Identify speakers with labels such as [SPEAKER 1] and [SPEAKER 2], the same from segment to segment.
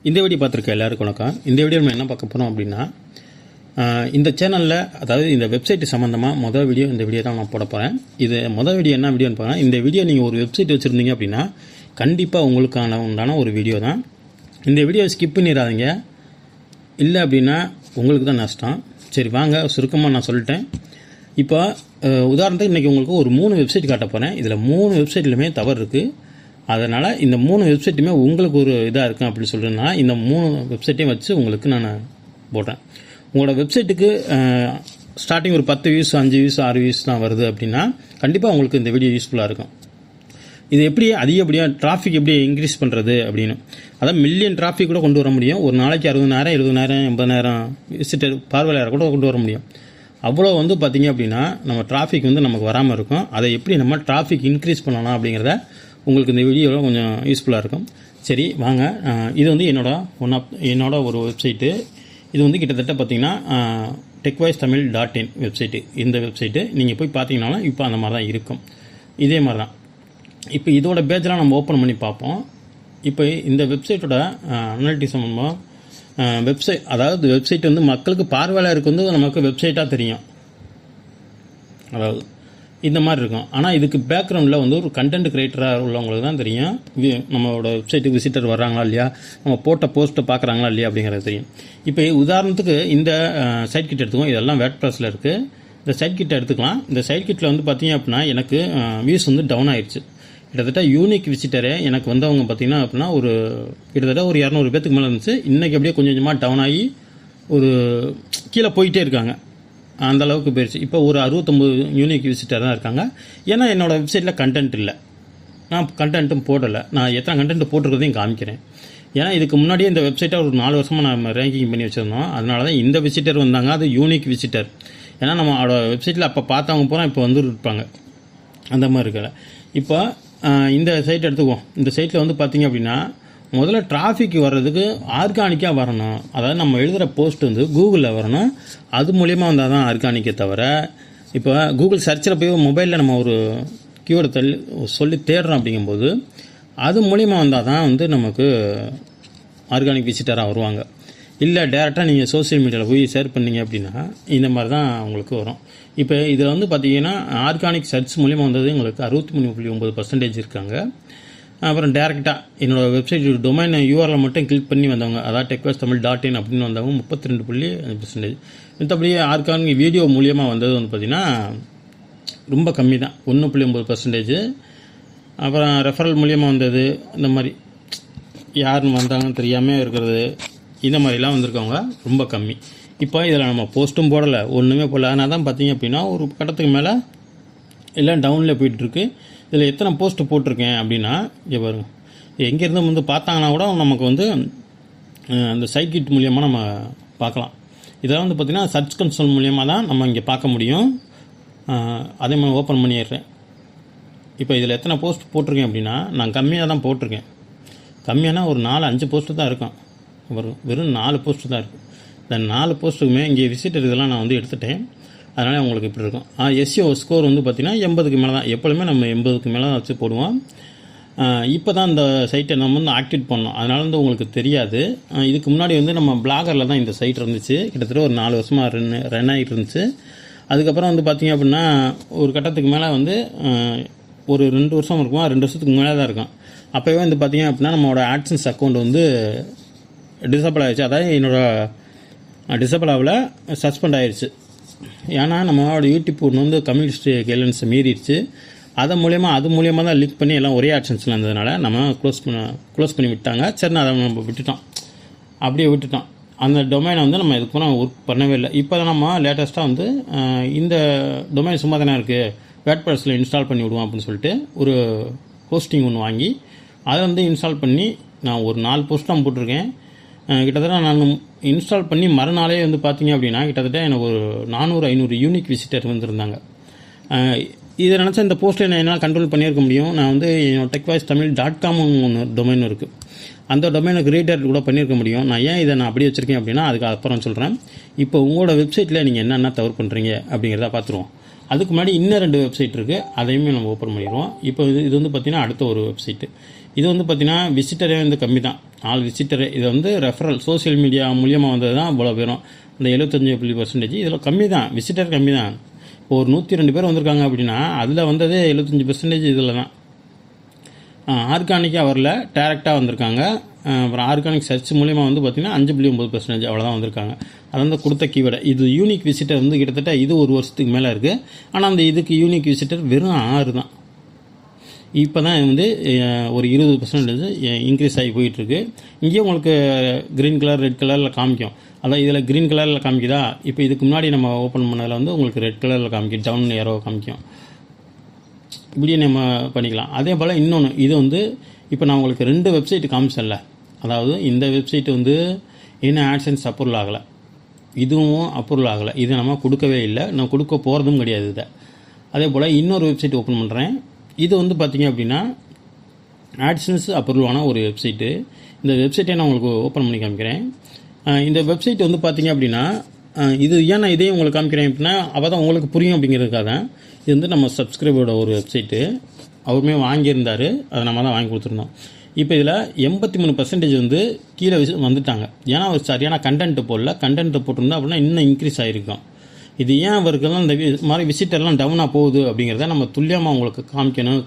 [SPEAKER 1] இந்த வீடியோ பார்த்துருக்க எல்லாருக்கும் வணக்கம். இந்த வீடியோ நம்ம என்ன பார்க்க போகிறோம் அப்படின்னா, இந்த சேனலில் அதாவது இந்த வெப்சைட் சம்மந்தமாக மொதல் வீடியோ இந்த வீடியோ தான் நான் போட போகிறேன். இது மொதல் வீடியோ என்ன வீடியோன்னு பார்த்தா, இந்த வீடியோ நீங்கள் ஒரு வெப்சைட் வச்சுருந்தீங்க அப்படின்னா கண்டிப்பாக உங்களுக்கான உண்டான ஒரு வீடியோ தான். இந்த வீடியோ ஸ்கிப் பண்ணிடாதீங்க, இல்லை அப்படின்னா உங்களுக்கு தான் நஷ்டம். சரி வாங்க சுருக்கமாக நான் சொல்லிட்டேன். இப்போ உதாரணத்துக்கு இன்றைக்கி உங்களுக்கு ஒரு 3 வெப்சைட் காட்ட போகிறேன். இதில் 3 வெப்சைட்லையுமே தவறு இருக்குது. அதனால் இந்த 3 வெப்சைட்டுமே உங்களுக்கு ஒரு இதாக இருக்கும் அப்படின்னு சொல்கிறேன்னா, இந்த 3 வெப்சைட்டையும் வச்சு உங்களுக்கு நான் போடுறேன். உங்களோட வெப்சைட்டுக்கு ஸ்டார்டிங் ஒரு 10 வியூஸ் 5 வியூஸ் 6 வியூஸ் தான் வருது அப்படின்னா கண்டிப்பாக உங்களுக்கு இந்த வீடியோ யூஸ்ஃபுல்லாக இருக்கும். இது எப்படி அதிகப்படியாக டிராஃபிக் எப்படி இன்க்ரீஸ் பண்ணுறது அப்படின்னு, அதான் மில்லியன் டிராஃபிக் கூட கொண்டு வர முடியும். ஒரு நாளைக்கு 60,000 70,000 80,000 விசிட்டர் பார்வையாளர் கூட கொண்டு வர முடியும். அவ்வளோ பார்த்திங்க அப்படின்னா நம்ம டிராஃபிக் நமக்கு வராமல் இருக்கும். அதை எப்படி நம்ம டிராஃபிக் இன்க்ரீஸ் பண்ணலாம் அப்படிங்கிறத உங்களுக்கு இந்த வீடியோவில் கொஞ்சம் யூஸ்ஃபுல்லாக இருக்கும். சரி வாங்க, இது என்னோட ஒரு வெப்சைட்டு. இது கிட்டத்தட்ட பார்த்திங்கன்னா techwise.tamil.in வெப்சைட்டு. இந்த வெப்சைட்டு நீங்கள் போய் பார்த்தீங்கன்னாலும் இப்போ அந்த மாதிரி தான் இருக்கும். இதே மாதிரி தான். இப்போ இதோட பேஜெலாம் நம்ம ஓப்பன் பண்ணி பார்ப்போம். இப்போ இந்த வெப்சைட்டோட அனாலிட்டிக்ஸ் வெப்சைட், அதாவது வெப்சைட் மக்களுக்கு பார்வையாளருக்கு நமக்கு வெப்சைட்டாக தெரியும், அதாவது இந்த மாதிரி இருக்கும். ஆனால் இதுக்கு பேக்ரவுண்டில் ஒரு கண்டென்ட் கிரியேட்டராக உள்ளவங்களுக்கு தான் தெரியும் நம்மளோட வெப்சைட்டுக்கு விசிட்டர் வர்றாங்களா இல்லையா, நம்ம போட்ட போஸ்ட்டை பார்க்குறாங்களா இல்லையா அப்படிங்கிறது தெரியும். இப்போ உதாரணத்துக்கு இந்த சைட் கிட் எடுத்துக்கோம். இதெல்லாம் வேட்பிரஸில் இருக்குது. இந்த சைட் கிட்டை எடுத்துக்கலாம். இந்த சைட் கிட்டில் பார்த்தீங்க அப்படின்னா எனக்கு வியூஸ் டவுன் ஆயிடுச்சு. கிட்டத்தட்ட யூனிக் விசிட்டரே எனக்கு வந்தவங்க பார்த்தீங்கன்னா அப்படின்னா கிட்டத்தட்ட ஒரு 200 பேத்துக்கு மேலே இருந்துச்சு. இன்றைக்கி அப்படியே கொஞ்சம் கொஞ்சமாக டவுன் ஆகி ஒரு கீழே போயிட்டே இருக்காங்க. அந்த அளவுக்கு போயிடுச்சு. இப்போ ஒரு 69 யூனிக் விசிட்டர் தான் இருக்காங்க. ஏன்னா என்னோடய வெப்சைட்டில் கண்டென்ட் இல்லை, நான் கண்டென்ட்டும் போடலை. நான் எத்தனை கண்டென்ட் போட்டிருக்கிறதையும் காமிக்கிறேன். ஏன்னா இதுக்கு முன்னாடியே இந்த வெப்சைட்டை ஒரு 4 வருஷமாக நம்ம ரேங்கிங் பண்ணி வச்சுருந்தோம். அதனால தான் இந்த விசிட்டர் வந்தாங்க. அது யூனிக் விசிட்டர். ஏன்னா நம்மளோட வெப்சைட்டில் அப்போ பார்த்தவங்க போகிறோம், இப்போ இருப்பாங்க. அந்த மாதிரி இருக்கல. இப்போ இந்த சைட் எடுத்துக்குவோம். இந்த சைட்டில் பார்த்தீங்க அப்படின்னா முதல்ல டிராஃபிக் வர்றதுக்கு ஆர்கானிக்காக வரணும். அதாவது நம்ம எழுதுகிற போஸ்ட் கூகுளில் வரணும். அது மூலியமாக வந்தால் தான் ஆர்கானிக்கே தவிர, இப்போ கூகுள் சர்ச்சில் போய் மொபைலில் நம்ம ஒரு கீவேர்டு சொல்லி தேடுறோம் அப்படிங்கும்போது அது மூலியமாக வந்தால் தான் நமக்கு ஆர்கானிக் விசிட்டராக வருவாங்க. இல்லை டேரெக்டாக நீங்கள் சோசியல் மீடியாவில் போய் ஷேர் பண்ணிங்க அப்படின்னா இந்த மாதிரி தான் உங்களுக்கு வரும். இப்போ இதில் பார்த்தீங்கன்னா ஆர்கானிக் சர்ச் மூலியமாக வந்தது உங்களுக்கு 63.9% இருக்காங்க. அப்புறம் டேரெக்டாக என்னோடய வெப்சைட் டொமைன் யூஆர்எல் மட்டும் கிளிக் பண்ணி வந்தவங்க, அதாவது techwise.tamil.in அப்படின்னு வந்தவங்க 32.5%. மற்றபடி ஆர்கானிக் வீடியோ மூலியமாக வந்தது பார்த்திங்கன்னா ரொம்ப கம்மி தான், 1.9%. அப்புறம் ரெஃபரல் மூலியமாக வந்தது, இந்த மாதிரி யாருன்னு வந்தாங்கன்னு தெரியாமல் இருக்கிறது, இந்த மாதிரிலாம் வந்திருக்கவங்க ரொம்ப கம்மி. இப்போ இதில் நம்ம போஸ்ட்டும் போடலை, ஒன்றுமே போடல. அதனால் தான் பார்த்திங்க அப்படின்னா ஒரு கட்டத்துக்கு மேலே எல்லாம் டவுனில் போயிட்டுருக்கு. இதில் எத்தனை போஸ்ட்டு போட்டிருக்கேன் அப்படின்னா இங்கே பாருங்க, எங்கேருந்து பார்த்தாங்கன்னா கூட நமக்கு அந்த சைட் கிட் மூலியமாக நம்ம பார்க்கலாம். இதெல்லாம் பார்த்திங்கன்னா சர்ச் கன்சோல் மூலியமாக தான் நம்ம இங்கே பார்க்க முடியும். அதே மாதிரி ஓப்பன் பண்ணிடுறேன். இப்போ இதில் எத்தனை போஸ்ட் போட்டிருக்கேன் அப்படின்னா நான் கம்மியாக தான் போட்டிருக்கேன். கம்மியானா ஒரு 4-5 போஸ்ட்டு தான் இருக்கும். வெறும் 4 போஸ்ட்டு தான் இருக்குது. இந்த 4 போஸ்ட்டுக்குமே இங்கே விசிட்டர் இதெல்லாம் நான் எடுத்துட்டேன். அதனால் உங்களுக்கு இப்படி இருக்கும். எஸ்இஓ ஸ்கோர் பார்த்திங்கன்னா 80க்கு மேலே தான். எப்பொழுதுமே நம்ம 80க்கு மேலே தான் வச்சு போடுவோம். இப்போ தான் இந்த சைட்டை நம்ம ஆக்டிவேட் பண்ணோம். அதனால் உங்களுக்கு தெரியாது. இதுக்கு முன்னாடி நம்ம பிளாகரில் தான் இந்த சைட் இருந்துச்சு. கிட்டத்தட்ட ஒரு 4 வருஷமாக ரன் ஆகிட்டு இருந்துச்சு. அதுக்கப்புறம் பார்த்திங்க அப்படின்னா ஒரு கட்டத்துக்கு மேலே ஒரு 2 வருஷம் இருக்குமா, 2 வருஷத்துக்கு மேலே தான் இருக்கும். அப்போவே பார்த்திங்க அப்படின்னா நம்மளோட ஆட்சன்ஸ் அக்கௌண்ட் டிசபிள் ஆகிடுச்சு. அதாவது என்னோடய டிசபிள் ஆகல, சஸ்பெண்ட் ஆகிடுச்சு. ஏன்னா நம்மளோட யூடியூப் கம்யூனிஸ்ட் கைட்லைன்ஸை மீறிடுச்சு. அது மூலியமாக தான் லிங்க் பண்ணி எல்லாம் ஒரே ஆப்ஷன்ஸில் இருந்ததுனால நம்ம க்ளோஸ் பண்ணி விட்டாங்க. சரி அதை நம்ம விட்டுட்டோம், அப்படியே விட்டுட்டோம். அந்த டொமைனை நம்ம இதுக்கு போனால் ஒர்க் பண்ணவே இல்லை. இப்போ தான் நம்ம லேட்டஸ்ட்டாக இந்த டொமைன் சும்மா தானே இருக்குது, வேட்பிரஸில் இன்ஸ்டால் பண்ணி விடுவோம் அப்படின்னு சொல்லிட்டு ஒரு ஹோஸ்டிங் ஒன்று வாங்கி அதை இன்ஸ்டால் பண்ணி நான் ஒரு 4 போஸ்ட் தான் போட்டிருக்கேன். கிட்டத்தட்ட நான் இன்ஸ்டால் பண்ணி மறுநாளே பார்த்திங்க அப்படின்னா கிட்டத்தட்ட எனக்கு ஒரு 400-500 யூனிக் விசிட்டர் இருந்தாங்க. இதை நினச்சா இந்த போஸ்ட்டை என்னால் கண்ட்ரோல் பண்ணியிருக்க முடியும். நான் என்னோட techwise.tamil.com ஒன்று டொமைன் இருக்குது. அந்த டொமைனுக்கு ரீடர் கூட பண்ணியிருக்க முடியும். நான் ஏன் இதை அப்படியே வச்சுருக்கேன் அப்படின்னா அதுக்கு அப்புறம் சொல்கிறேன். இப்போ உங்களோட வெப்சைட்டில் நீங்கள் என்னென்ன தவறு பண்ணுறீங்க அப்படிங்கிறத பார்த்துருவோம். அதுக்கு முன்னாடி இன்னும் 2 வெப்சைட் இருக்குது, அதையுமே நம்ம ஓப்பன் பண்ணிடுவோம். இப்போ இது பார்த்திங்கன்னா அடுத்த ஒரு வெப்சைட்டு. இது பார்த்திங்கன்னா விசிட்டரே கம்மி தான். All visitor. இது வந்து ரெஃபரல் சோசியல் மீடியா மூலியமாக வந்தது தான் இவ்வளோ பேரும். இந்த 75% இதில் கம்மி தான், விசிட்டர் கம்மி தான். இப்போ ஒரு 102 பேர் வந்திருக்காங்க அப்படின்னா அதில் வந்ததே 75% இதில் தான். ஆர்கானிக்காக வரல, டேரெக்டாக வந்திருக்காங்க. அப்புறம் ஆர்கானிக் சர்ச் மூலியமாக வந்து பார்த்திங்கன்னா 5.9% அவ்வளோதான் வந்திருக்காங்க. அது வந்து கொடுத்த கீவேர்டு. இது யூனிக் விசிட்டர் வந்து கிட்டத்தட்ட இது ஒரு வருஷத்துக்கு மேலே இருக்குது. ஆனால் அந்த இதுக்கு யூனிக் விசிட்டர் வெறும் 6 தான். இப்போ தான் வந்து ஒரு 20% இன்க்ரீஸ் ஆகி போயிட்டுருக்கு. இங்கேயும் உங்களுக்கு க்ரீன் கலர் ரெட் கலரில் காமிக்கும். அதான் இதில் க்ரீன் கலரில் காமிக்குதா. இப்போ இதுக்கு முன்னாடி நம்ம ஓப்பன் பண்ணதில் வந்து உங்களுக்கு ரெட் கலரில் காமிக்கும், டவுன் ஏரோ காமிக்கும். இப்படியே நம்ம பண்ணிக்கலாம். அதே போல் இன்னொன்று, இது வந்து இப்போ நான் உங்களுக்கு 2 வெப்சைட் காமிச்சேன்ல, அதாவது இந்த வெப்சைட் வந்து இன்னும் ஆட்சன்ஸ் அப்ரூவல் ஆகலை, இதுவும் அப்ரூவல் ஆகலை. இது நம்ம கொடுக்கவே இல்லை, நான் கொடுக்க போகிறதும் கிடையாது இதை. அதே போல் இன்னொரு வெப்சைட் ஓப்பன் பண்ணுறேன். இது வந்து பார்த்திங்க அப்படின்னா ஆட்சன்ஸ் அப்ரூவலான ஒரு வெப்சைட்டு. இந்த வெப்சைட்டை நான் உங்களுக்கு ஓப்பன் பண்ணி காமிக்கிறேன். இந்த வெப்சைட் வந்து பார்த்திங்க அப்படின்னா இது ஏன் நான் இதையும் உங்களுக்கு காமிக்கிறேன் அப்படின்னா அப்போ தான் உங்களுக்கு புரியும் அப்படிங்கிறதுக்காக தான். இது வந்து நம்ம சப்ஸ்கிரைபரோட ஒரு வெப்சைட்டு, அவருமே வாங்கியிருந்தார், அதை நம்ம தான் வாங்கி கொடுத்துருந்தோம். இப்போ இதில் 83% வந்து கீழே வந்துட்டாங்க. ஏன்னா அவர் சரியான கண்டென்ட்டு போடல. கண்டென்ட்டு போட்டிருந்தா அப்படின்னா இன்னும் இன்க்ரீஸ் ஆகிருக்கும். இது ஏன் அவருக்கெல்லாம் இந்த மாதிரி விசிட்டர்லாம் டவுனாக போகுது அப்படிங்கிறத நம்ம துல்லியமாக உங்களுக்கு காமிக்கணும்,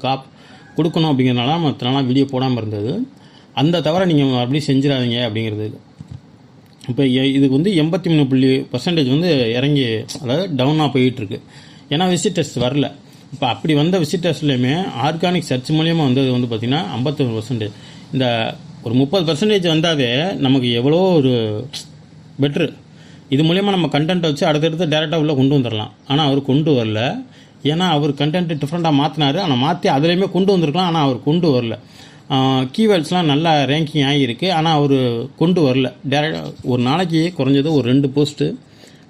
[SPEAKER 1] கொடுக்கணும் அப்படிங்கிறதுனால நம்ம இத்தனை வீடியோ போடாமல் இருந்தது. அந்த தவிர நீங்கள் மறுபடியும் செஞ்சிடாதீங்க அப்படிங்கிறது. இப்போ இதுக்கு வந்து 83% வந்து இறங்கி, அதாவது டவுனாக போயிட்டுருக்கு. ஏன்னா விசிட்டர்ஸ் வரல. இப்போ அப்படி வந்த விசிட்டர்ஸ்லையுமே ஆர்கானிக் சர்ச் மூலியமாக வந்தது வந்து பார்த்திங்கன்னா 51%. இந்த ஒரு 30% வந்தாவே நமக்கு எவ்வளோ ஒரு பெட்ரு. இது மூலயமா நம்ம கண்டென்ட்டை வச்சு அடுத்தடுத்து டேரெக்டாக உள்ளே கொண்டு வந்துடலாம். ஆனால் அவர் கொண்டு வரல. ஏன்னா அவர் கண்டென்ட்டு டிஃப்ரெண்ட்டாக மாற்றினார். ஆனால் மாற்றி அதிலையுமே கொண்டு வந்திருக்கலாம், ஆனால் அவர் கொண்டு வரல. கீவேர்ட்ஸ்லாம் நல்லா ரேங்கிங் ஆகியிருக்கு, ஆனால் அவர் கொண்டு வரல. டேரெக்டாக ஒரு நாளைக்கு குறைஞ்சது ஒரு 2 போஸ்ட்டு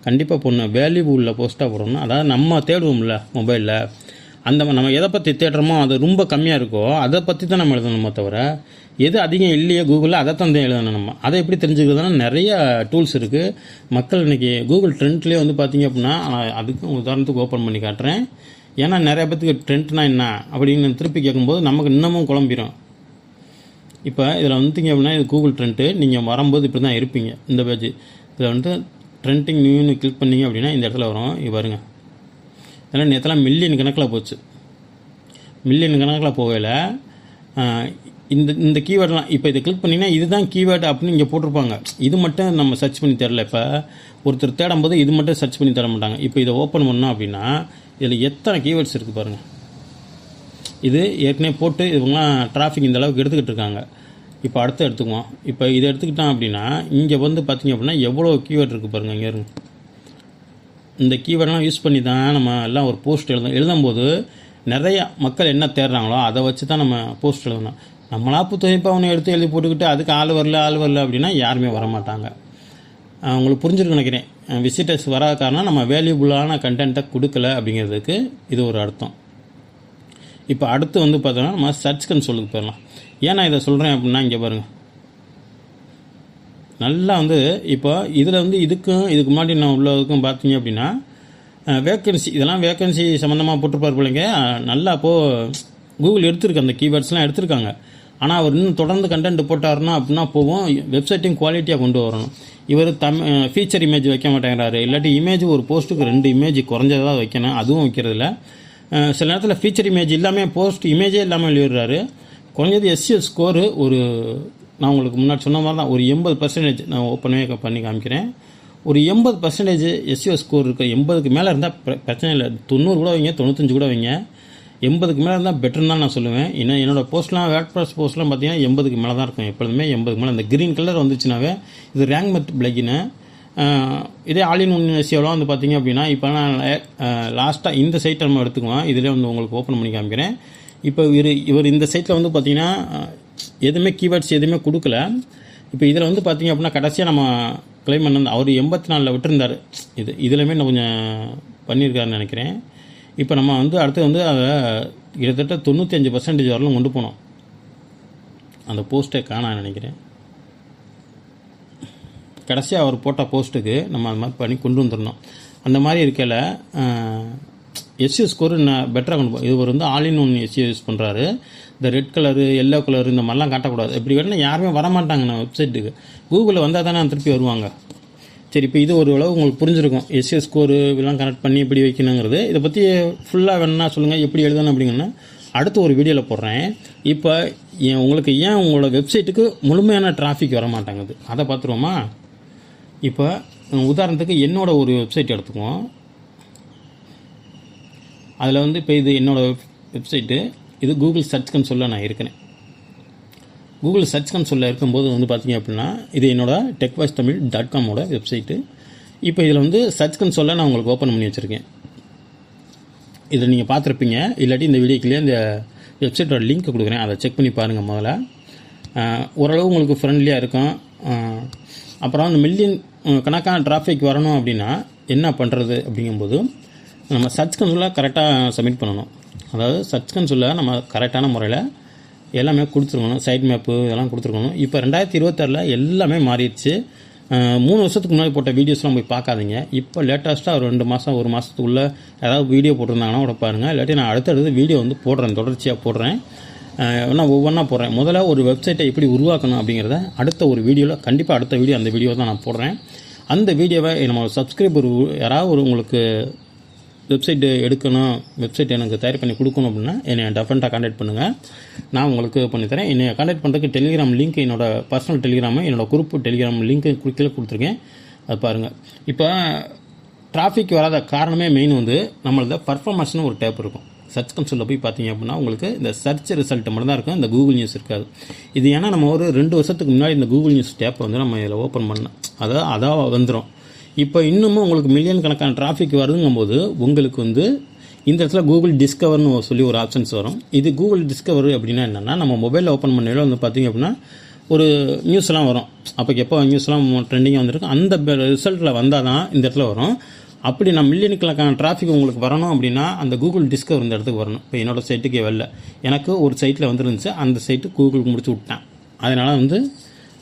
[SPEAKER 1] கண்டிப்பாக போடணும், வேல்யூ உள்ள போஸ்ட்டாக போடணும். அதாவது நம்ம தேடுவோம்ல மொபைலில், அந்த நம்ம எதை பற்றி தேடுறோமோ அது ரொம்ப கம்மியாக இருக்கோ அதை பற்றி தான் நம்ம எழுதணுமோ தவிர, எது அதிகம் இல்லையோ கூகுளில் அதை தான் எழுதணும். நம்ம அதை எப்படி தெரிஞ்சுக்கிறதுனா நிறைய டூல்ஸ் இருக்குது. மக்கள் இன்றைக்கி கூகுள் ட்ரெண்ட்லேயே வந்து பார்த்திங்க அப்படின்னா, அதுக்கும் உதாரணத்துக்கு ஓப்பன் பண்ணி காட்டுறேன். ஏன்னா நிறைய பேத்துக்கு ட்ரெண்ட்னா என்ன அப்படின்னு திருப்பி கேட்கும்போது நமக்கு இன்னமும் குழம்பிடும். இப்போ இதில் வந்துட்டிங்க அப்படின்னா இது கூகுள் ட்ரெண்ட்டு. நீங்கள் வரும்போது இப்படி தான் இருப்பீங்க. இந்த பேஜ் இதில் வந்துட்டு ட்ரெண்டிங் நியூன்னு கிளிக் பண்ணிங்க அப்படின்னா இந்த இடத்துல வரும். இது பாருங்க, இதெல்லாம் நேற்றுலாம் மில்லியன் கணக்கில் போச்சு. மில்லியன் கணக்கில் போகல. இந்த கீவேர்டெலாம் இப்போ இதை கிளிக் பண்ணிங்கன்னா இதுதான் கீவேர்டு அப்படின்னு இங்கே போட்டிருப்பாங்க. இது மட்டும் நம்ம சர்ச் பண்ணி தரல. இப்போ ஒருத்தர் தேடும்போது இது மட்டும் சர்ச் பண்ணி தர மாட்டாங்க. இப்போ இதை ஓப்பன் பண்ணோம் அப்படின்னா இதில் எத்தனை கீவேர்ட்ஸ் இருக்குது பாருங்கள். இது ஏற்கனவே போட்டு இவங்களாம் டிராஃபிக் இந்த அளவுக்கு எடுத்துக்கிட்டு இருக்காங்க. இப்போ அடுத்து எடுத்துக்குவோம். இப்போ இதை எடுத்துக்கிட்டோம் அப்படின்னா இங்கே வந்து பார்த்திங்க அப்படின்னா எவ்வளோ கீவேர்ட் இருக்குது பாருங்கள். இங்கே இருங்க, இந்த கீவேர்டெலாம் யூஸ் பண்ணி தான் நம்ம எல்லாம் ஒரு போஸ்ட் எழுதும்போது நிறைய மக்கள் என்ன தேடுறாங்களோ அதை வச்சு தான் நம்ம போஸ்ட் எழுதணும். நம்மளா புத்தகப்போ அவனை எடுத்து எழுதி போட்டுக்கிட்டு அதுக்கு ஆள் வரல அப்படின்னா யாருமே வரமாட்டாங்க. உங்களுக்கு புரிஞ்சுருக்கு நினைக்கிறேன். விசிட்டர்ஸ் வராத காரணம் நம்ம வேல்யூபுல்லான கண்டென்ட்டை கொடுக்கல அப்படிங்கிறதுக்கு இது ஒரு அர்த்தம். இப்போ அடுத்து வந்து பார்த்தோன்னா நம்ம சர்ச் கன்சோலுக்கு போயிடலாம். ஏன் நான் இதை சொல்கிறேன் அப்படின்னா இங்கே பாருங்கள், நல்லா வந்து இப்போ இதில் வந்து இதுக்கு முன்னாடி நான் உள்ளதுக்கும் பார்த்தீங்க அப்படின்னா வேக்கன்சி, இதெல்லாம் வேக்கன்சி சம்மந்தமாக போட்டிருப்பார் பிள்ளைங்க. நல்லா அப்போது கூகுள் எடுத்திருக்கு, அந்த கீவேர்ட்ஸ்லாம் எடுத்திருக்காங்க. ஆனால் அவர் இன்னும் தொடர்ந்து கண்டென்ட் போட்டாருன்னா அப்படின்னா போவோம். வெப்சைட்டையும் குவாலிட்டியாக கொண்டு வரணும். இவர் ஃபீச்சர் இமேஜ் வைக்க மாட்டேங்கிறாரு. இல்லாட்டி இமேஜ் ஒரு போஸ்ட்டுக்கு 2 இமேஜ் குறைஞ்சதாக வைக்கணும், அதுவும் வைக்கிறதில்ல. சில நேரத்தில் ஃபீச்சர் இமேஜ் இல்லாமல் போஸ்ட் இமேஜே இல்லாமல் வெளியிடுறாரு. குறைஞ்சது SEO ஸ்கோரு ஒரு, நான் உங்களுக்கு முன்னாடி சொன்ன மாதிரி தான், ஒரு 80% நான் ஓப்பனே பண்ணி காமிக்கிறேன். ஒரு 80% SEO ஸ்கோர் இருக்குது. 80க்கு மேலே இருந்தால் பிரச்சனை இல்லை. 90 கூட வைங்க, 95 கூட வைங்க. 80க்கு மேலே இருந்தால் பெட்டர்னு தான் நான் சொல்லுவேன். என்னோடய போஸ்ட்லாம் வேர்ட்பிரஸ் போஸ்ட்லாம் பார்த்தீங்கன்னா 80க்கு மேலே தான் இருக்கும் எப்பொழுதுமே. 80க்கு மேலே இந்த க்ரீன் கலர் வந்துச்சுனாவே இது ரேங்க் மெட் பிளகின்னு. இதே ஆல் இன் ஒன் SEOலாம் வந்து பார்த்திங்க அப்படின்னா இப்போ நான் லாஸ்ட்டாக இந்த சைட்டை நம்ம எடுத்துக்குவோம். இதிலே வந்து உங்களுக்கு ஓப்பன் பண்ணி காமிக்கிறேன். இப்போ இவர் இந்த சைட்டில் வந்து பார்த்திங்கன்னா எதுவுமே கீவேர்ட்ஸ் எதுவுமே கொடுக்கல. இப்போ இதில் வந்து பார்த்திங்க அப்படின்னா கடைசியாக நம்ம கிளைம் பண்ண அவர் 84 விட்டுருந்தார். இதுலையுமே நான் கொஞ்சம் பண்ணியிருக்காருன்னு நினைக்கிறேன். இப்போ நம்ம வந்து அடுத்து வந்து அதை கிட்டத்தட்ட 95% வரலும் கொண்டு போனோம். அந்த போஸ்ட்டை காணான்னு நினைக்கிறேன். கடைசியாக அவர் போட்ட போஸ்ட்டுக்கு நம்ம அது மாதிரி பண்ணி கொண்டு வந்துடணும். அந்த மாதிரி இருக்கையில் எஸ்இஓ ஸ்கோர் பெட்டராக கொண்டு போகும். இவர் வந்து all in one SEO use பண்ணுறாரு. இந்த ரெட் கலரு எல்லோ கலரு இந்த மாதிரிலாம் காட்டக்கூடாது. இப்படி வேணால் யாருமே வரமாட்டாங்க நம்ம வெப்சைட்டுக்கு. கூகுளில் வந்தால் தானே திருப்பி வருவாங்க. சரி, இப்போ இது ஒரு அளவு உங்களுக்கு புரிஞ்சிருக்கும். எஸ்இஓ ஸ்கோரு இதெல்லாம் கனெக்ட் பண்ணி எப்படி வைக்கணுங்கிறது. இதை பற்றி ஃபுல்லாக வேணுன்னா சொல்லுங்கள், எப்படி எழுதணும் அப்படிங்கன்னா அடுத்த ஒரு வீடியோவில் போடுறேன். இப்போ உங்களுக்கு ஏன் உங்களோட வெப்சைட்டுக்கு முழுமையான டிராஃபிக் வர மாட்டாங்குது அதை பார்த்துருவோமா? இப்போ உதாரணத்துக்கு என்னோட ஒரு வெப்சைட் எடுத்துக்குவோம். அதில் வந்து இப்போ இது என்னோடய வெப்சைட்டு. இது கூகுள் சர்ச் கன்சோலில் நான் இருக்கிறேன். கூகுள் சர்ச் கன்சோலில் இருக்கும்போது வந்து பார்த்திங்க அப்படின்னா இது என்னோடய techvoicetamil.com வெப்சைட்டு. இப்போ இதில் வந்து சர்ச் கன்சோலில் நான் உங்களுக்கு ஓப்பன் பண்ணி வச்சுருக்கேன். இதை நீங்கள் பார்த்துருப்பீங்க. இல்லாட்டி இந்த வீடியோக்குள்ளேயே இந்த வெப்சைட்டோட லிங்க் கொடுக்குறேன், அதை செக் பண்ணி பாருங்கள். முதல்ல ஓரளவு உங்களுக்கு ஃப்ரெண்ட்லியாக இருக்கும். அப்புறம் அந்த மில்லியன் கணக்கான டிராஃபிக் வரணும் அப்படின்னா என்ன பண்ணுறது அப்படிங்கும்போது நம்ம சர்ச் கன்சோலில் கரெக்டாக சப்மிட் பண்ணணும். அதாவது சர்ச் கன்சோலில் நம்ம கரெக்டான முறையில் எல்லாமே கொடுத்துருக்கணும். சைட் மேப்பு இதெல்லாம் கொடுத்துருக்கணும். இப்போ 2026 எல்லாமே மாறிடுச்சு. 3 வருஷத்துக்கு முன்னாடி போட்ட வீடியோஸ்லாம் போய் பார்க்காதீங்க. இப்போ லேட்டஸ்ட்டாக ஒரு 2 மாதம் 1 மாதத்துக்குள்ளே ஏதாவது வீடியோ போட்டிருந்தாங்கன்னா கூட பாருங்கள். இல்லாட்டி நான் அடுத்தடுத்து வீடியோ வந்து போடுறேன், தொடர்ச்சியாக போடுறேன். நான் ஒவ்வொன்றா போடுறேன். முதல்ல ஒரு வெப்சைட்டை எப்படி உருவாக்கணும் அப்படிங்கிறத அடுத்த ஒரு வீடியோவில் கண்டிப்பாக அடுத்த வீடியோ அந்த வீடியோ தான் நான் போடுறேன். அந்த வீடியோவை நம்ம சப்ஸ்கிரைபர் யாராவது உங்களுக்கு வெப்சைட்டு எடுக்கணும், வெப்சைட் எனக்கு தயார் பண்ணி கொடுக்கணும் அப்படின்னா என்னை டெஃபரெண்ட்டாக கான்டாக்ட் பண்ணுங்கள், நான் உங்களுக்கு பண்ணித்தரேன். என்னை கான்டாக்ட் பண்ணுறதுக்கு டெலிகிராம் லிங்க், என்னோடய பர்சனல் டெலிகிராமு, என்னோடய குரூப் டெலிகிராம் லிங்க்கு கீழே கொடுத்துருக்கேன். அது பாருங்கள். இப்போ டிராஃபிக் வராத காரணமே மெயின் வந்து நம்மளது பர்ஃபார்மன்ஸ்னு ஒரு டேப் இருக்கும். சர்ச் கன்சோலில் போய் பார்த்தீங்க அப்படின்னா உங்களுக்கு இந்த சர்ச் ரிசல்ட் மட்டும் தான் இருக்கும், இந்த கூகுள் நியூஸ் இருக்காது. இது ஏன்னா நம்ம ஒரு 2 வருஷத்துக்கு முன்னாடி இந்த கூகுள் நியூஸ் டேப்பை வந்து நம்ம இதில் ஓப்பன் பண்ணோம். அதான் வந்துடும். இப்போ இன்னமும் உங்களுக்கு மில்லியன் கணக்கான டிராஃபிக் வருதுங்கும்போது உங்களுக்கு வந்து இந்த இடத்துல கூகுள் டிஸ்கவர்னு சொல்லி ஒரு ஆப்ஷன்ஸ் வரும். இது கூகுள் டிஸ்கவர் அப்படின்னா என்னென்னா நம்ம மொபைலில் ஓப்பன் பண்ணையில வந்து பார்த்திங்க அப்படின்னா ஒரு நியூஸ்லாம் வரும். அப்போ எப்போ நியூஸ்லாம் ட்ரெண்டிங்காக வந்துருக்கு அந்த ரிசல்ட்டில் வந்தால் தான் இந்த இடத்துல வரும். அப்படி நான் மில்லியன் கணக்கான டிராஃபிக் உங்களுக்கு வரணும் அப்படின்னா அந்த கூகுள் டிஸ்கவர் இந்த இடத்துக்கு வரணும். இப்போ என்னோடய சைட்டுக்கே வரல, எனக்கு ஒரு சைட்டில் வந்துருந்துச்சு, அந்த சைட்டு கூகுளுக்கு முடிச்சு விட்டேன். அதனால் வந்து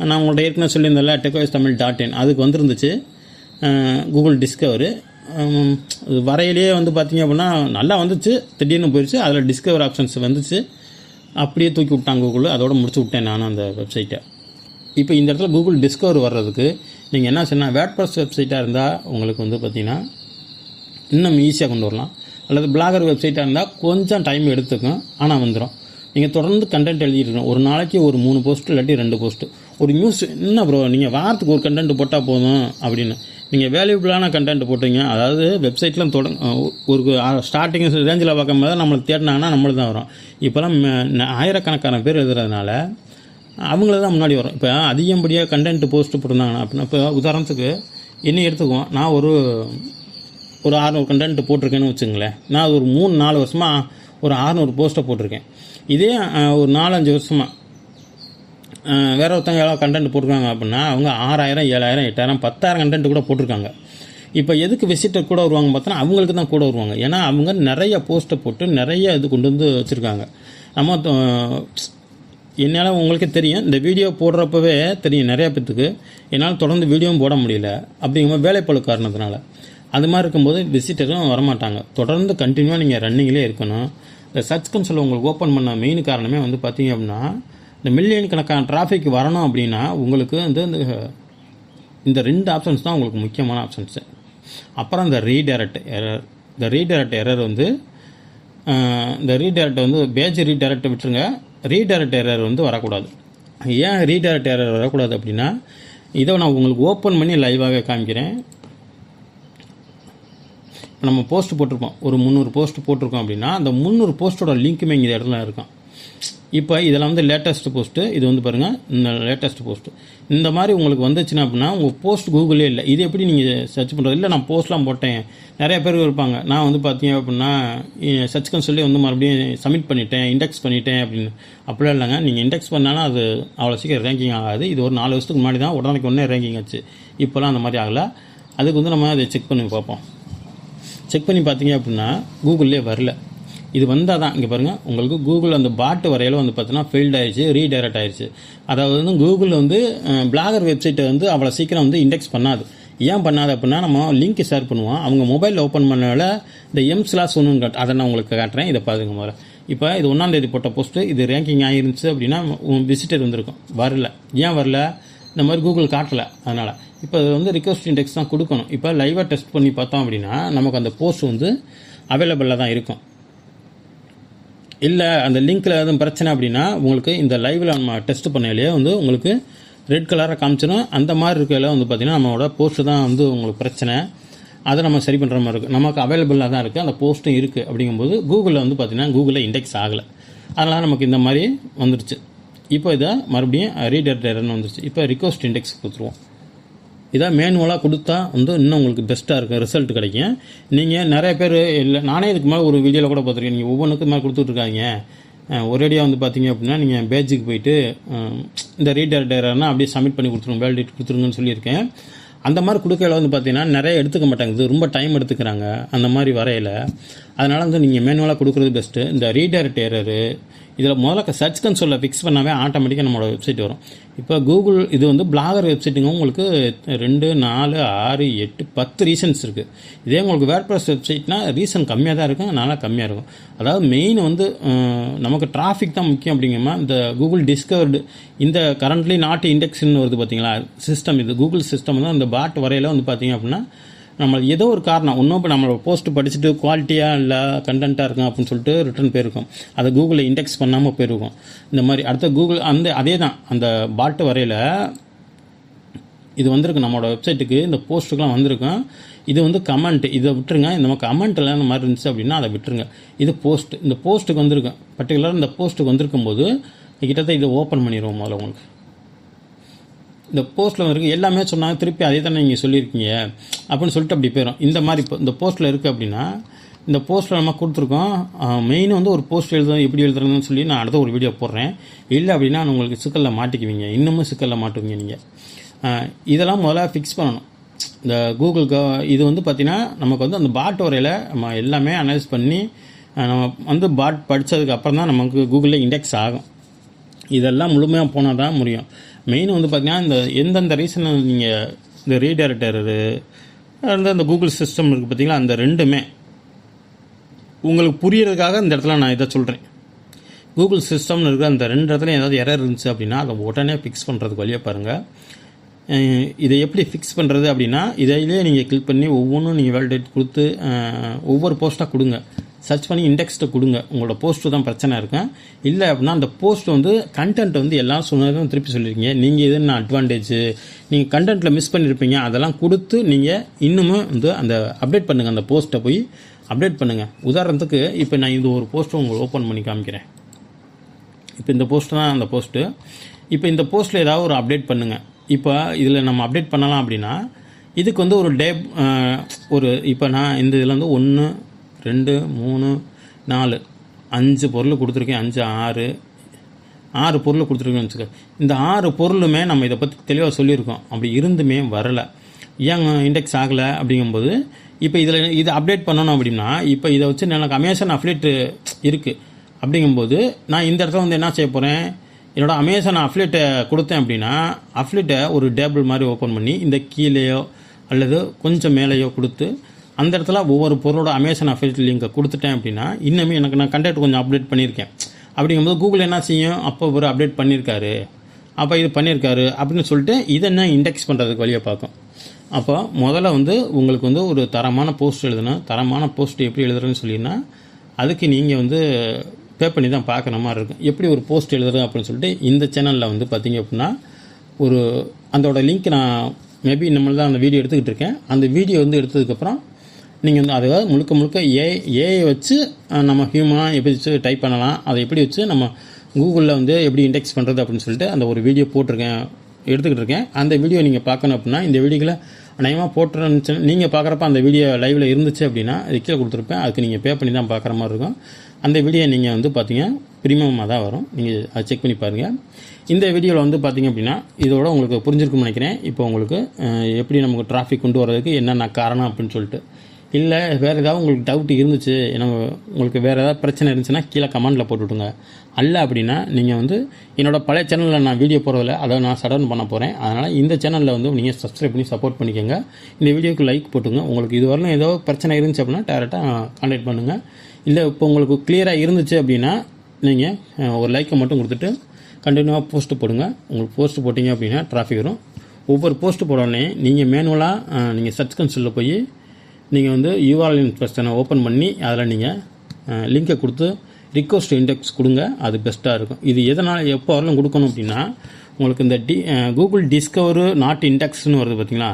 [SPEAKER 1] நான் உங்கள்கிட்ட ஏற்கனவே சொல்லியிருந்தேன்ல techvoicetamil.in அதுக்கு வந்துருந்துச்சு கூகுள் டிஸ்கவரு. வரையிலேயே வந்து பார்த்திங்க அப்படின்னா நல்லா வந்துச்சு, திடீர்னு போயிடுச்சு. அதில் டிஸ்கவர் ஆப்ஷன்ஸ் வந்துச்சு, அப்படியே தூக்கி விட்டாங்க கூகுள். அதோடு முடிச்சு விட்டேன் நானும் அந்த வெப்சைட்டை. இப்போ இந்த இடத்துல கூகுள் டிஸ்கவர் வர்றதுக்கு நீங்கள் என்ன சொன்னால் வேர்ட்பிரஸ் வெப்சைட்டாக இருந்தால் உங்களுக்கு வந்து பார்த்திங்கன்னா இன்னும் ஈஸியாக கொண்டு வரலாம். அல்லது பிளாகர் வெப்சைட்டாக இருந்தால் கொஞ்சம் டைம் எடுத்துக்கும், ஆனால் வந்துடும். நீங்கள் தொடர்ந்து கண்டென்ட் எழுதிட்டுருக்கணும். ஒரு நாளைக்கு ஒரு 3 போஸ்ட்டு இல்லாட்டி 2 போஸ்ட்டு. ஒரு நியூஸ் என்ன ப்ரோ நீங்கள் வாரத்துக்கு ஒரு கண்டென்ட் போட்டால் போதும் அப்படின்னு நீங்கள் வேல்யூபிளான கண்டென்ட் போட்டீங்க. அதாவது வெப்சைட்லாம் ஒரு ஸ்டார்டிங் ரேஞ்சில் பார்க்கும்போது நம்மளுக்கு தேடினாங்கன்னா நம்மளுக்கு தான் வரும். இப்போலாம் ஆயிரக்கணக்கான பேர் எழுதுறதுனால அவங்கள தான் முன்னாடி வரும். இப்போ அதிகப்படியாக கண்டென்ட் போஸ்ட்டு போட்டிருந்தாங்கன்னா அப்படின்னா இப்போ உதாரணத்துக்கு என்ன எடுத்துக்குவோம், நான் ஒரு 600 கண்டென்ட் போட்டிருக்கேன்னு வச்சுங்களேன். நான் ஒரு 3-4 வருஷமாக ஒரு 600 போஸ்ட்டை போட்டிருக்கேன். இதே ஒரு 4-5 வருஷமாக வேற ஒருத்தவங்க எவ்வளோ கண்டென்ட் போட்டிருக்காங்க அப்படின்னா அவங்க 6000 7000 8000 10000 கண்டென்ட் கூட போட்டிருக்காங்க. இப்போ எதுக்கு விசிட்டர் கூட வருவாங்க பார்த்தோன்னா அவங்களுக்கு தான் கூட வருவாங்க. ஏன்னா அவங்க நிறைய போஸ்ட்டை போட்டு நிறைய இது கொண்டு வந்து வச்சுருக்காங்க. நம்ம என்னால் உங்களுக்கே தெரியும், இந்த வீடியோ போடுறப்பவே தெரியும் நிறைய பேத்துக்கு என்னால் தொடர்ந்து வீடியோவும் போட முடியல அப்படிங்கும்போது வேலைப்பளு காரணத்தினால. அது மாதிரி இருக்கும்போது விசிட்டரும் வரமாட்டாங்க. தொடர்ந்து கண்டினியூவாக நீங்கள் ரன்னிங்லேயே இருக்கணும். இந்த சர்ச் கன்சோல் உங்களுக்கு ஓப்பன் பண்ண மெயின் காரணமே வந்து பார்த்திங்க அப்படின்னா இந்த மில்லியன் கணக்கான டிராஃபிக் வரணும் அப்படின்னா உங்களுக்கு வந்து இந்த 2 ஆப்ஷன்ஸ் தான் உங்களுக்கு முக்கியமான ஆப்ஷன்ஸு. அப்புறம் இந்த ரீடைரக்ட் எரர். இந்த ரீடைரக்ட் எரர் வந்து இந்த ரீடைரக்ட் வந்து பேஜ் ரீடைரக்ட் விட்டுருங்க. ரீடைரக்ட் எரர் வந்து வரக்கூடாது. ஏன் ரீடைரக்ட் எரர் வரக்கூடாது அப்படின்னா இதை நான் உங்களுக்கு ஓப்பன் பண்ணி லைவாகவே காமிக்கிறேன். இப்போ நம்ம போஸ்ட் போட்டிருப்போம், ஒரு 300 போஸ்ட் போட்டிருக்கோம் அப்படின்னா அந்த 300 போஸ்ட்டோட லிங்க்குமே இங்கே இடத்துல இருக்கும். இப்போ இதில் வந்து லேட்டஸ்ட் போஸ்ட்டு, இது வந்து பாருங்கள் இந்த லேட்டஸ்ட் போஸ்ட்டு. இந்த மாதிரி உங்களுக்கு வந்துச்சுன்னா அப்படின்னா உங்கள் போஸ்ட் கூகுளே இல்லை. இது எப்படி நீங்கள் சர்ச் பண்ணுறது? இல்லை நான் போஸ்ட்லாம் போட்டேன், நிறைய பேர் இருப்பாங்க, நான் வந்து பார்த்தீங்க அப்படின்னா சர்ச் கன்சோல்லே வந்து மறுபடியும் சப்மிட் பண்ணிட்டேன், இண்டெக்ஸ் பண்ணிட்டேன் அப்படின்னு. அப்படிலாம் இல்லைங்க. நீங்கள் இண்டெக்ஸ் பண்ணாலும் அது அவ்வளோ சீக்கிரம் ரேங்கிங் ஆகாது. இது ஒரு 4 வருஷத்துக்கு முன்னாடி தான் உடனே ரேங்கிங் ஆச்சு. இப்போலாம் அந்த மாதிரி ஆகலை. அதுக்கு வந்து நம்ம அதை செக் பண்ணி பார்ப்போம். செக் பண்ணி பார்த்தீங்க அப்படின்னா கூகுள்லேயே வரல. இது வந்தால் தான் இங்கே பாருங்கள் உங்களுக்கு கூகுள் அந்த பாட்டு வரையில வந்து பார்த்தீங்கன்னா ஃபெயில்ட் ஆயிடுச்சு, ரீடைரக்ட் ஆயிடுச்சு. அதாவது வந்து கூகுள் வந்து பிளாகர் வெப்சைட்டை வந்து அவ்வளோ சீக்கிரம் வந்து இண்டெக்ஸ் பண்ணாது. ஏன் பண்ணாது அப்படின்னா நம்ம லிங்க் ஷேர் பண்ணுவோம், அவங்க மொபைலில் ஓப்பன் பண்ணனால இந்த M/1 அதை நான் உங்களுக்கு காட்டுறேன். இதை பாருங்க முதல்ல. இப்போ இது 1ஆம் தேதி போட்ட போஸ்ட்டு, இது ரேங்கிங் ஆகிருந்துச்சு அப்படின்னா விசிட்டர் வந்திருக்கும். வரல, ஏன் வரல? இந்த மாதிரி கூகுள் காட்டலை. அதனால் இப்போ அது வந்து ரிக்வஸ்ட் இண்டெக்ஸ் தான் கொடுக்கணும். இப்போ லைவாக டெஸ்ட் பண்ணி பார்த்தோம் அப்படின்னா நமக்கு அந்த போஸ்ட் வந்து அவைலபிளாக தான் இருக்கும். இல்லை அந்த லிங்க்கில் எதுவும் பிரச்சனை அப்படின்னா உங்களுக்கு இந்த லைவில் நம்ம டெஸ்ட் பண்ணலையே வந்து உங்களுக்கு ரெட் கலராக காமிச்சிடும். அந்த மாதிரி இருக்கையில் வந்து பார்த்திங்கன்னா நம்மளோட போஸ்ட்டு தான் வந்து உங்களுக்கு பிரச்சனை, அதை நம்ம சரி பண்ணுற மாதிரி இருக்குது. நமக்கு அவைலபிளாக தான் இருக்குது, அந்த போஸ்ட்டும் இருக்குது. அப்படிங்கும்போது கூகுளில் வந்து பார்த்திங்கன்னா கூகுளில் இண்டெக்ஸ் ஆகலை, அதனால் நமக்கு இந்த மாதிரி வந்துருச்சு. இப்போ இதை மறுபடியும் ரீடர் எரர்னு வந்துருச்சு. இப்போ ரிக்வஸ்ட் இண்டெக்ஸ் கொடுத்துருவோம். இதை மேனுவலாக கொடுத்தா வந்து இன்னும் உங்களுக்கு பெஸ்ட்டாக இருக்கும், ரிசல்ட் கிடைக்கும். நீங்கள் நிறைய பேர் இல்லை, நானே இதுக்கு மேலே ஒரு வீடியோவில் கூட பார்த்துருக்கேன். நீங்கள் ஒவ்வொன்றுக்கு மேலே கொடுத்துட்ருக்காங்க. ஒரேடியாக வந்து பார்த்தீங்க அப்படின்னா நீங்கள் பேஜுக்கு போயிட்டு இந்த ரீடர் டேரர்னா அப்படியே சப்மிட் பண்ணி கொடுத்துருங்க, வேலிடேட் கொடுத்துருங்கன்னு சொல்லியிருக்கேன். அந்த மாதிரி கொடுக்கையில் வந்து பார்த்தீங்கன்னா நிறைய எடுத்துக்க மாட்டாங்குது, ரொம்ப டைம் எடுத்துக்கிறாங்க அந்த மாதிரி வரையில். அதனால் வந்து நீங்கள் மேனுவலாக கொடுக்குறது பெஸ்ட்டு. இந்த ரீடைரக்ட் எரரு இதில் முதல்ல சர்ச் கன்சோலில் ஃபிக்ஸ் பண்ணாவே ஆட்டோமேட்டிக்காக நம்மளோட வெப்சைட் வரும். இப்போ கூகுள் இது வந்து பிளாகர் வெப்சைட்டுங்க, உங்களுக்கு 2, 4, 6, 8, 10 ரீசன்ஸ் இருக்குது. இதே உங்களுக்கு வேர்ட்பிரஸ் வெப்சைட்னா ரீசன் கம்மியாக தான் இருக்கும், நல்லா கம்மியாக இருக்கும். அதாவது மெயின் வந்து நமக்கு டிராஃபிக் தான் முக்கியம். அப்படிங்கம்மா இந்த கூகுள் டிஸ்கவர்டு இந்த கரண்ட்லி நாட் இண்டெக்ஸ்ன்னு வருது பார்த்தீங்களா சிஸ்டம், இது கூகுள் சிஸ்டம் தான். இந்த பாட் வரையில் வந்து பார்த்தீங்க அப்படின்னா நம்ம ஏதோ ஒரு காரணம் ஒன்றும் இப்போ நம்மளோட போஸ்ட் படிச்சுட்டு குவாலிட்டியாக இல்லை கண்டென்ட்டாக இருக்கும் அப்படின்னு சொல்லிட்டு ரிட்டர்ன் போயிருக்கும், அதை கூகுளில் இண்டெக்ஸ் பண்ணாமல் போயிருக்கும். இந்த மாதிரி அடுத்த கூகுள் அதே தான் அந்த பாட்டு வரையில் இது வந்திருக்கு நம்மளோட வெப்சைட்டுக்கு, இந்த போஸ்ட்டுக்கெலாம் வந்திருக்கும். இது வந்து கமெண்ட், இதை விட்டுருங்க. இந்த கமெண்ட்டில் இந்த மாதிரி இருந்துச்சு அப்படின்னா அதை விட்டுருங்க. இது போஸ்ட், இந்த போஸ்ட்டுக்கு வந்திருக்கும். பர்டிகுலராக இந்த போஸ்ட்டுக்கு வந்திருக்கும் போது கிட்டத்தட்ட இதை ஓப்பன் பண்ணிடுவோம் முதல்ல. உங்களுக்கு இந்த போஸ்ட்டில் இருக்குது எல்லாமே சொன்னாங்க, திருப்பி அதே தானே நீங்கள் சொல்லியிருக்கீங்க அப்படின்னு சொல்லிட்டு அப்படி போயிடும். இந்த மாதிரி இப்போ இந்த போஸ்ட்டில் இருக்குது அப்படின்னா இந்த போஸ்ட்டில் நம்ம கொடுத்துருக்கோம். மெயின் வந்து ஒரு போஸ்ட் எப்படி எழுதுறதுன்னு சொல்லி நான் அடுத்த ஒரு வீடியோ போடுறேன். இல்லை அப்படின்னா உங்களுக்கு சிக்கலில் மாட்டிக்குவீங்க, இன்னமும் சிக்கலில் மாட்டுவீங்க நீங்கள். இதெல்லாம் முதல்ல ஃபிக்ஸ் பண்ணணும். இந்த கூகுளுக்கு இது வந்து பார்த்திங்கன்னா நமக்கு வந்து அந்த பாட் வரையில் நம்ம எல்லாமே அனலைஸ் பண்ணி நம்ம வந்து பாட் படித்ததுக்கு அப்புறம் தான் நமக்கு கூகுளில் இண்டெக்ஸ் ஆகும். இதெல்லாம் முழுமையாக போனால் தான் முடியும். மெயின் வந்து பார்த்திங்கன்னா இந்த எந்தெந்த ரீசன் நீங்கள் இந்த ரீடைரக்டர் அந்த கூகுள் சிஸ்டம் இருக்குது பார்த்திங்களா, அந்த ரெண்டுமே உங்களுக்கு புரியறதுக்காக இந்த இடத்துல நான் இதை சொல்கிறேன். கூகுள் சிஸ்டம்னு இருக்கிற அந்த 2 இடத்துல ஏதாவது எரர் இருந்துச்சு அப்படின்னா அதை உடனே ஃபிக்ஸ் பண்ணுறதுக்கு வழியாக பாருங்கள். இதை எப்படி ஃபிக்ஸ் பண்ணுறது அப்படின்னா இதையிலே நீங்கள் கிளிக் பண்ணி ஒவ்வொன்றும் நீங்கள் வேலிடேட் கொடுத்து ஒவ்வொரு போஸ்ட்டாக கொடுங்க, சர்ச் பண்ணி இண்டெக்ஸ்ட்டு கொடுங்க. உங்களோட போஸ்ட்டு தான் பிரச்சனை இருக்கும். இல்லை அப்படின்னா அந்த போஸ்ட் வந்து கண்டென்ட் வந்து எல்லாம் சொன்னதும் திருப்பி சொல்லியிருக்கீங்க, நீங்கள் இது என்ன அட்வான்டேஜ், நீங்கள் கண்டென்ட்டில் மிஸ் பண்ணியிருப்பீங்க, அதெல்லாம் கொடுத்து நீங்கள் இன்னமும் வந்து அந்த அப்டேட் பண்ணுங்கள், அந்த போஸ்ட்டை போய் அப்டேட் பண்ணுங்கள். உதாரணத்துக்கு இப்போ நான் இது ஒரு போஸ்ட்டை உங்களுக்கு ஓப்பன் பண்ணி காமிக்கிறேன். இப்போ இந்த போஸ்ட்டு தான் அந்த போஸ்ட்டு. இப்போ இந்த போஸ்ட்டில் ஏதாவது ஒரு அப்டேட் பண்ணுங்கள். இப்போ இதில் நம்ம அப்டேட் பண்ணலாம் அப்படின்னா இதுக்கு வந்து ஒரு இப்போ நான் இந்த இதில் வந்து 1, 2, 3, 4, 5 பொருள் கொடுத்துருக்கேன். 5, 6 பொருள் கொடுத்துருக்கேன்னு வச்சுக்க. இந்த 6 பொருளுமே நம்ம இதை பற்றி தெளிவாக சொல்லியிருக்கோம். அப்படி இருந்துமே வரலை, ஏன் இண்டெக்ஸ் ஆகலை அப்படிங்கும்போது இப்போ இதை அப்டேட் பண்ணணும் அப்படின்னா இப்போ இதை வச்சு எனக்கு அமேசான் அஃபிலியேட் இருக்குது அப்படிங்கும்போது நான் இந்த இடத்துல வந்து என்ன செய்ய போகிறேன், என்னோடய அமேசான் அஃபிலியேட்டை கொடுத்தேன் அப்படின்னா அஃபிலியேட்டை ஒரு டேபிள் மாதிரி ஓப்பன் பண்ணி இந்த கீழேயோ அல்லது கொஞ்சம் மேலேயோ கொடுத்து அந்த இடத்துல ஒவ்வொரு பொருளோட அமேசான் அஃபிலியேட் லிங்கை கொடுத்துட்டேன் அப்படின்னா இன்னுமே எனக்கு நான் கண்டென்ட் கொஞ்சம் அப்டேட் பண்ணியிருக்கேன். அப்படிங்கும்போது கூகுள் என்ன செய்யும், அப்போ ஒரு அப்டேட் பண்ணியிருக்காரு, அப்போ இது பண்ணியிருக்காரு அப்படின்னு சொல்லிட்டு இதை என்ன இண்டெக்ஸ் பண்ணுறதுக்கு வழியாக பார்க்கும். அப்போ முதல்ல வந்து உங்களுக்கு வந்து ஒரு தரமான போஸ்ட் எழுதணும். தரமான போஸ்ட் எப்படி எழுதுறதுன்னு சொல்லினா அதுக்கு நீங்கள் வந்து பே பண்ணி தான் பார்க்குற மாதிரி இருக்கும். எப்படி ஒரு போஸ்ட் எழுதுறது அப்படின்னு சொல்லிட்டு இந்த சேனலில் வந்து பார்த்தீங்க அப்படின்னா ஒரு அதோட லிங்க் நான் மேபி நம்மள தான் அந்த வீடியோ எடுத்துக்கிட்டு இருக்கேன். அந்த வீடியோ வந்து எடுத்ததுக்கப்புறம் நீங்கள் வந்து அதாவது முழுக்க ஏஐ வச்சு நம்ம ஹியூமனாக எப்படி வச்சு டைப் பண்ணலாம், அதை எப்படி வச்சு நம்ம கூகுளில் வந்து எப்படி இண்டெக்ஸ் பண்ணுறது அப்படின்னு சொல்லிட்டு அந்த ஒரு வீடியோ எடுத்துக்கிட்டு இருக்கேன். அந்த வீடியோ நீங்கள் பார்க்கணும் அப்படின்னா இந்த வீடியோவில் அநேகமாக போட்டுருந்துச்சு, நீங்கள் பார்க்குறப்ப அந்த வீடியோ லைவில் இருந்துச்சு அப்படின்னா அது கீழே கொடுத்துருப்பேன். அதுக்கு நீங்கள் பே பண்ணி தான் பார்க்குற மாதிரி இருக்கும். அந்த வீடியோ நீங்கள் வந்து பார்த்தீங்க ப்ரீமியமாக தான் வரும், நீங்கள் அதை செக் பண்ணி பாருங்கள். இந்த வீடியோவில் வந்து பார்த்தீங்க அப்படின்னா இதோட உங்களுக்கு புரிஞ்சிருக்கும்னு நினைக்கிறேன். இப்போ உங்களுக்கு எப்படி நமக்கு டிராஃபிக் கொண்டு வரதுக்கு என்னென்ன காரணம் அப்படின்னு சொல்லிட்டு இல்லை வேறு ஏதாவது உங்களுக்கு டவுட் இருந்துச்சு, உங்களுக்கு வேறு ஏதாவது பிரச்சனை இருந்துச்சுன்னா கீழே கமெண்டில் போட்டுவிட்டுங்க. அல்ல அப்படின்னா நீங்கள் வந்து என்னோடய பழைய சேனலில் நான் வீடியோ போகிறதில்ல, அதை நான் சடன் பண்ண போகிறேன். அதனால் இந்த சேனலில் வந்து நீங்கள் சப்ஸ்கிரைப் பண்ணி சப்போர்ட் பண்ணிக்கோங்க. இந்த வீடியோக்கு லைக் போட்டுங்க. உங்களுக்கு இது வரலும் ஏதோ பிரச்சனை இருந்துச்சு அப்படின்னா டேரெக்டாக கான்டாக்ட் பண்ணுங்கள். இல்லை இப்போ உங்களுக்கு கிளியராக இருந்துச்சு அப்படின்னா நீங்கள் ஒரு லைக்கை மட்டும் கொடுத்துட்டு கண்டினியூவாக போஸ்ட்டு போடுங்க. உங்களுக்கு போஸ்ட்டு போட்டிங்க அப்படின்னா டிராஃபிக் வரும். ஒவ்வொரு போஸ்ட்டு போடனே நீங்கள் மேனுவலாக நீங்கள் சர்ச் கன்சோலில் போய் நீங்கள் வந்து URL இன்ஸ்பெக்ஷனை ஓப்பன் பண்ணி அதில் நீங்கள் லிங்கை கொடுத்து ரிக்வஸ்ட் இண்டெக்ஸ் கொடுங்க. அது பெஸ்ட்டாக இருக்கும். இது எதனால் எப்போ வரலும் கொடுக்கணும் அப்படின்னா உங்களுக்கு இந்த கூகுள் டிஸ்கவரு நாட் இண்டெக்ஸ்னு வருது பார்த்தீங்களா,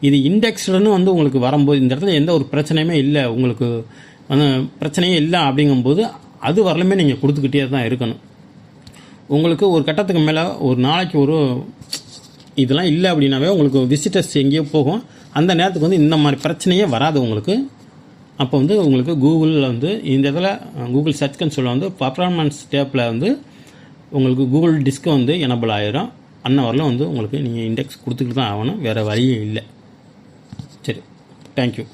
[SPEAKER 1] இது இண்டெக்ஸ்டுன்னு வந்து உங்களுக்கு வரும்போது இந்த இடத்துல எந்த ஒரு பிரச்சனையுமே இல்லை, உங்களுக்கு பிரச்சனையே இல்லை அப்படிங்கும்போது அது வரலுமே நீங்கள் கொடுத்துக்கிட்டே தான் இருக்கணும். உங்களுக்கு ஒரு கட்டத்துக்கு மேலே ஒரு நாளைக்கு ஒரு இதெல்லாம் இல்லை அப்படின்னாவே உங்களுக்கு விசிட்டர்ஸ் எங்கேயோ போகும். அந்த நேரத்துக்கு வந்து இந்த மாதிரி பிரச்சனையே வராது உங்களுக்கு. அப்போ வந்து உங்களுக்கு கூகுளில் வந்து இந்த இதில் கூகுள் சர்ச் கன்சோல் வந்து பர்ஃபார்மன்ஸ் டேப்பில் வந்து உங்களுக்கு கூகுள் டிஸ்க் வந்து எனபிள் ஆகிரும். அன்னவரில் வந்து உங்களுக்கு நீங்கள் இண்டெக்ஸ் கொடுத்துக்கிட்டு தான் ஆகணும், வேறு வழியே இல்லை. சரி, தேங்க்யூ.